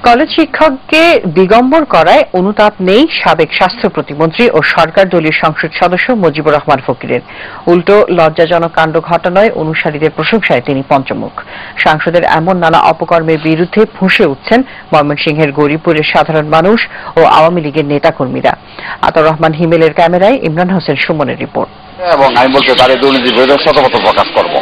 College শিক্ষককে দিগম্বর করায় অনুতাপ নেই সাবেক স্বাস্থ্য প্রতিমন্ত্রী ও সরকার দলীয় সংসদ সদস্য মুজিবুর রহমান ফকিরের। উল্টো লজ্জাজনক কাণ্ড ঘটানোয় অনুসারীদের প্রশংসায় তিনি পঞ্চমুখ। সাংসদের এমন নানা অপকর্মের বিরুদ্ধে ফুঁসে উঠছেন ময়মনসিংহের গৌরীপুরের সাধারণ মানুষ ও আওয়ামী লীগের নেতাকর্মীরা। আতাউর রহমান হিমেলের ক্যামেরায় ইমরান হোসেন সুমনের রিপোর্ট। এবং আমি বলতে তার দুর্নীতির বিরুদ্ধে শতপথ প্রকাশ করব।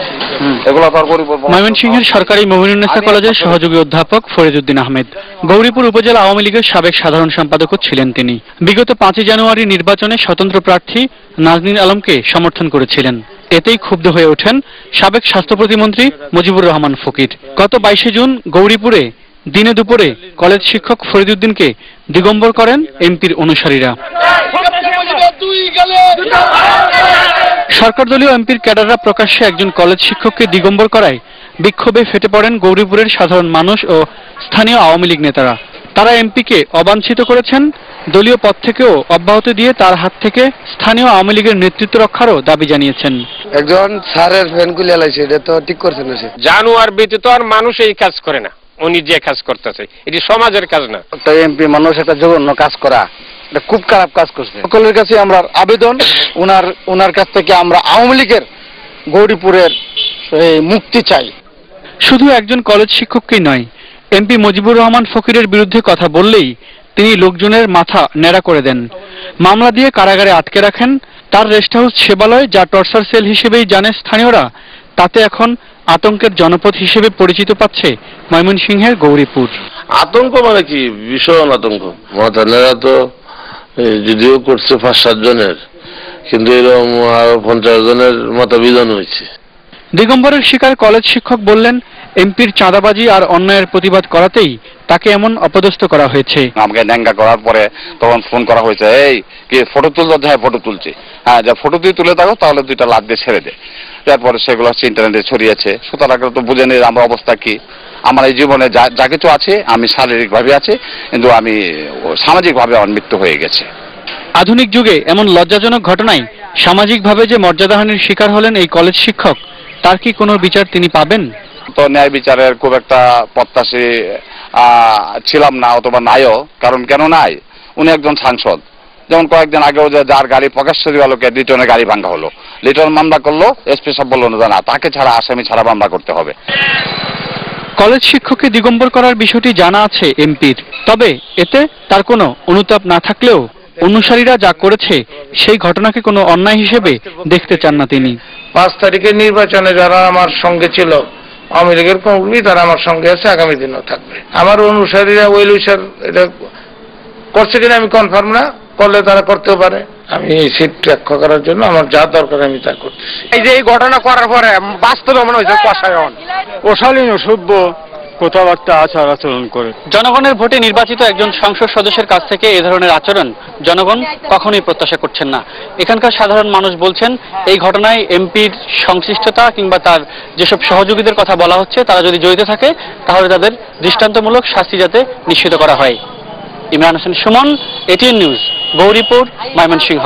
এগুলো তার ময়মনসিংহের সরকারি মমিনুন্নেসা কলেজের সহযোগী অধ্যাপক ফরিদউদ্দিন আহমেদ। গৌরীপুর উপজেলা আওয়ামী লীগের সাবেক সাধারণ সম্পাদকও ছিলেন তিনি। বিগত 5 জানুয়ারি নির্বাচনে স্বতন্ত্র প্রার্থী নাজনীন আলমকে সমর্থন করেছিলেন। এতেই ক্ষুব্ধ হয়ে ওঠেন সাবেক স্বাস্থ্য প্রতিমন্ত্রী মুজিবুর রহমান ফকির। গত 22 জুন গৌরীপুরে দিনে দুপুরে কলেজ শিক্ষক ফরিদউদ্দিনকে দিগম্বর করেন এমপির অনুসারীরা। সরকার দলীয় এমপির ক্যাডাররা প্রকাশ্যে একজন কলেজ শিক্ষককে দিগম্বর করায় বিক্ষোভে ফেটে পড়েন গৌরীপুরের সাধারণ মানুষ ও স্থানীয় আওয়ামী লীগ নেতারা। তারা এমপিকে অবাঞ্ছিত করেছেন, দলীয় পদ থেকেও অব্যাহতি দিয়ে তার হাত থেকে স্থানীয় আওয়ামী লীগের নেতৃত্ব রক্ষারও দাবি জানিয়েছেন। একজন স্যারের ফ্যান গুলি আলাইছে, এটা তো ঠিক করছে না। সে জানুয়ার ব্যতীত আর মানুষ এই কাজ করে না। উনি যে কাজ করতেছে এটি সমাজের কাজ না। একটা এমপি মানুষ একটা জঘন্য কাজ করা, এটা খুব খারাপ কাজ করছে। সকলের কাছে আমরা আবেদন, ওনার কাছ থেকে আমরা আওয়ামী লীগের গৌরীপুরের মুক্তি চাই। শুধু একজন কলেজ শিক্ষককেই নয়, এমপি মুজিবুর রহমান ফকিরের বিরুদ্ধে কথা বললেই তিনি লোকজনের মাথা ন্যাড়া করে দেন। মামলা দিয়ে কারাগারে আটকে রাখেন। তার রেস্ট হাউস সেবালয়, যা টর্চার সেল হিসেবেই জানে স্থানীয়রা, তাতে এখন আতঙ্কের জনপদ হিসেবে পরিচিত পাচ্ছে ময়মনসিংহের গৌরীপুর। আতঙ্ক মানে কি? ভীষণ আতঙ্ক। মাথা নেড়া তো যদিও করছে 5-7 জনের, কিন্তু এরকম আরো 50 জনের মাথা বিধান হয়েছে। দিগম্বরের শিকার কলেজ শিক্ষক বললেন, এমপির চাঁদাবাজি আর অন্যায়ের প্রতিবাদ করাতেই তাকে এমন অপদস্থ করা হয়েছে। আমাকে ন্যাঙ্গা করার পরে তখন ফোন করা হয়েছে, এই কি ফটো তুলতে? হ্যাঁ, ফটো তুলছি। হ্যাঁ, যা ফটো তুলে থাকো তাহলে 2টা লাখ দিয়ে ছেড়ে দে। তারপরে সেগুলো হচ্ছে ইন্টারনেটে ছড়িয়েছে। সুতরাং তো বুঝে নিই আমার অবস্থা কি। আমার এই জীবনে যা কিছু আছে, আমি শারীরিকভাবে আছে, কিন্তু আমি সামাজিকভাবে আমার মৃত্যু হয়ে গেছে। আধুনিক যুগে এমন লজ্জাজনক ঘটনায় সামাজিকভাবে যে মর্যাদাহানির শিকার হলেন এই কলেজ শিক্ষক, তার কি কোনো বিচার তিনি পাবেন? তো ন্যায় বিচারের খুব একটা প্রত্যাশী ছিলাম না, অথবা নাইও। কারণ কেন নাই? উনি একজন সাংসদ। যেমন কয়েকদিন আগেও যে যার গাড়ি প্রকাশ্য দিবালোকে লিটনের গাড়ি ভাঙা হলো, লিটন মামলা করলো, এসপি সাহেব বললো না, তাকে ছাড়া আসামি ছাড়া মামলা করতে হবে। কলেজ শিক্ষককে দিগম্বর করার বিষয়টি জানা আছে এমপির, তবে এতে তার কোনো অনুতাপ না থাকলেও অনুসারীরা যা করেছে সেই ঘটনাকে কোনো অন্যায় হিসেবে দেখতে চান না তিনি। 5 তারিখের নির্বাচনে যারা আমার সঙ্গে ছিল, আওয়ামী লীগের কর্মী, তারা আমার সঙ্গে আছে, আগামী দিনও থাকবে। আমার অনুসারীরা ওই লুসার এটা করছে কিনা আমি কনফার্ম না, করলে তারা করতেও পারে। আমি এই সিট রক্ষা করার জন্য আমার যা দরকার আমি তা করতেছি। এই যে এই ঘটনা করার পরে বাস্তবে মনে হয়েছে কষায়ন, অশালীন, অসভ্য কথাবার্তা, আচার আচরণ করে। জনগণের ভোটে নির্বাচিত একজন সংসদ সদস্যের কাছ থেকে এ ধরনের আচরণ জনগণ কখনোই প্রত্যাশা করছেন না। এখানকার সাধারণ মানুষ বলছেন, এই ঘটনায় এমপির সংশ্লিষ্টতা কিংবা তার যেসব সহযোগীদের কথা বলা হচ্ছে, তারা যদি জড়িত থাকে তাহলে তাদের দৃষ্টান্তমূলক শাস্তি যাতে নিশ্চিত করা হয়। Imran Hossain Sumon, ATN news, Gauripur, Mymensingh.